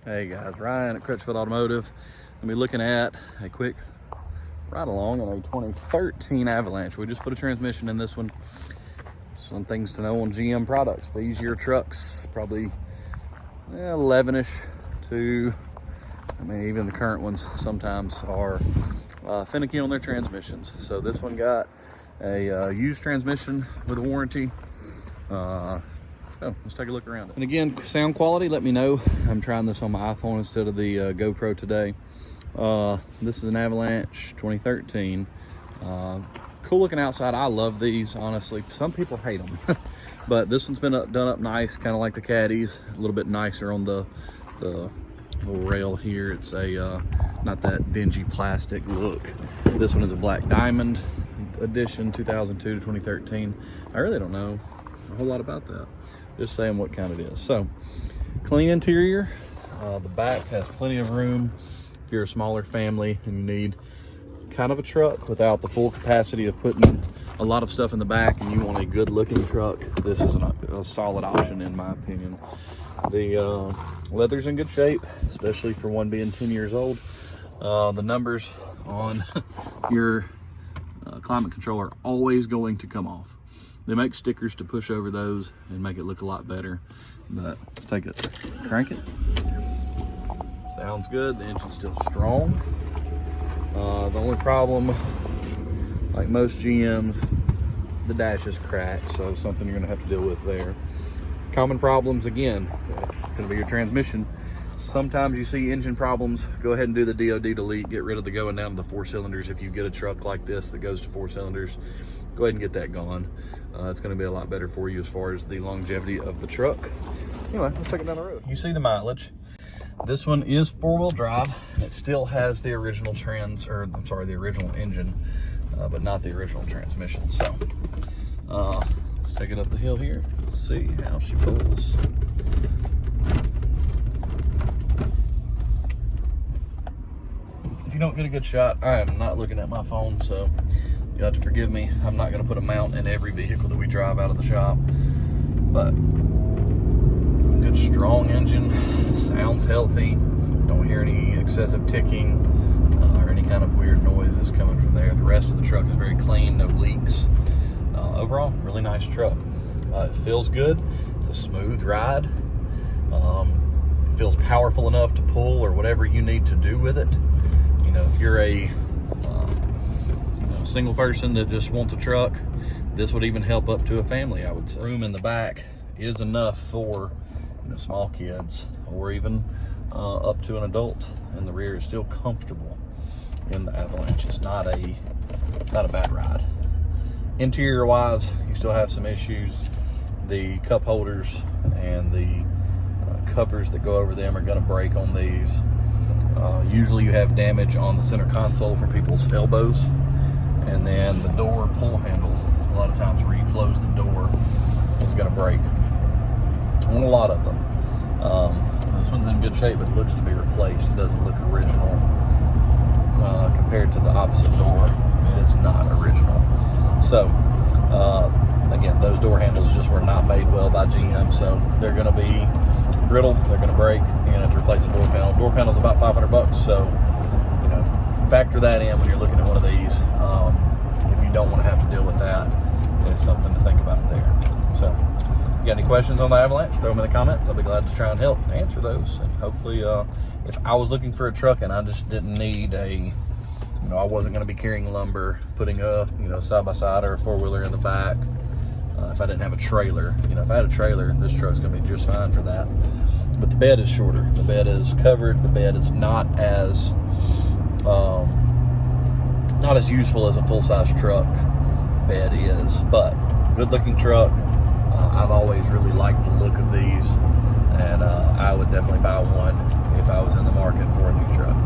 Hey guys, Ryan at Crutchfield Automotive. I'll be looking at a quick ride along on a 2013 Avalanche. We just put a transmission in this one. Some things to know on GM products. These year trucks, probably 11-ish to, even the current ones sometimes are finicky on their transmissions. So this one got a used transmission with a warranty. So let's take a look around it. And again, sound quality, let me know. I'm trying this on my iPhone instead of the GoPro today. This is an Avalanche 2013. Cool looking outside. I love these, honestly. Some people hate them, but this one's been done up nice, kind of like the Caddies. A little bit nicer on the little rail here. It's a not that dingy plastic look. This one is a black diamond edition, 2002 to 2013. I really don't know a whole lot about that. Just saying what kind it is. So clean interior. The back has plenty of room if you're a smaller family and you need kind of a truck without the full capacity of putting a lot of stuff in the back and you want a good looking truck. This is a solid option in my opinion. The leather's in good shape, especially for one being 10 years old. The numbers on your climate control are always going to come off. They make stickers to push over those and make it look a lot better. But let's take it, crank it. Sounds good, the engine's still strong. The only problem, like most GMs, the dash is cracked, so something you're gonna have to deal with there. Common problems, again, it's gonna be your transmission. Sometimes you see engine problems, go ahead and do the DOD delete, get rid of the going down to the 4 cylinders. If you get a truck like this that goes to 4 cylinders, go ahead and get that gone. It's gonna be a lot better for you as far as the longevity of the truck. Anyway, let's take it down the road. You see the mileage. This one is 4-wheel drive. It still has the original the original engine, but not the original transmission. So let's take it up the hill here. Let's see how she pulls. If you don't get a good shot, I am not looking at my phone, so you'll have to forgive me. I'm not gonna put a mount in every vehicle that we drive out of the shop, but good strong engine, sounds healthy. Don't hear any excessive ticking or any kind of weird noises coming from there. The rest of the truck is very clean, no leaks. Overall, really nice truck. It feels good. It's a smooth ride. It feels powerful enough to pull or whatever you need to do with it. You know, if you're a single person that just wants a truck, this would even help up to a family, I would say. Room in the back is enough for small kids or even up to an adult, and the rear is still comfortable in the Avalanche. It's not a bad ride. Interior wise, you still have some issues. The cup holders and the covers that go over them are going to break on these. Usually you have damage on the center console from people's elbows, and then the door pull handle, a lot of times where you close the door, is going to break on a lot of them. This one's in good shape, but it looks to be replaced. It doesn't look original compared to the opposite door. It is not original. So again, those door handles just were not made well by GM, so they're going to be brittle, they're going to break. You're going to have to replace the door panel. Door panel's about $500, so factor that in when you're looking at one of these. If you don't want to have to deal with that, it's something to think about there. So you got any questions on the Avalanche, throw them in the comments. I'll be glad to try and help answer those. And hopefully, if I was looking for a truck and I just didn't need I wasn't going to be carrying lumber, putting a side-by-side or a 4-wheeler in the back. If I didn't have a trailer, if I had a trailer, this truck's going to be just fine for that. But the bed is shorter. The bed is covered. The bed is not as useful as a full-size truck bed is, but good-looking truck. I've always really liked the look of these, and I would definitely buy one if I was in the market for a new truck.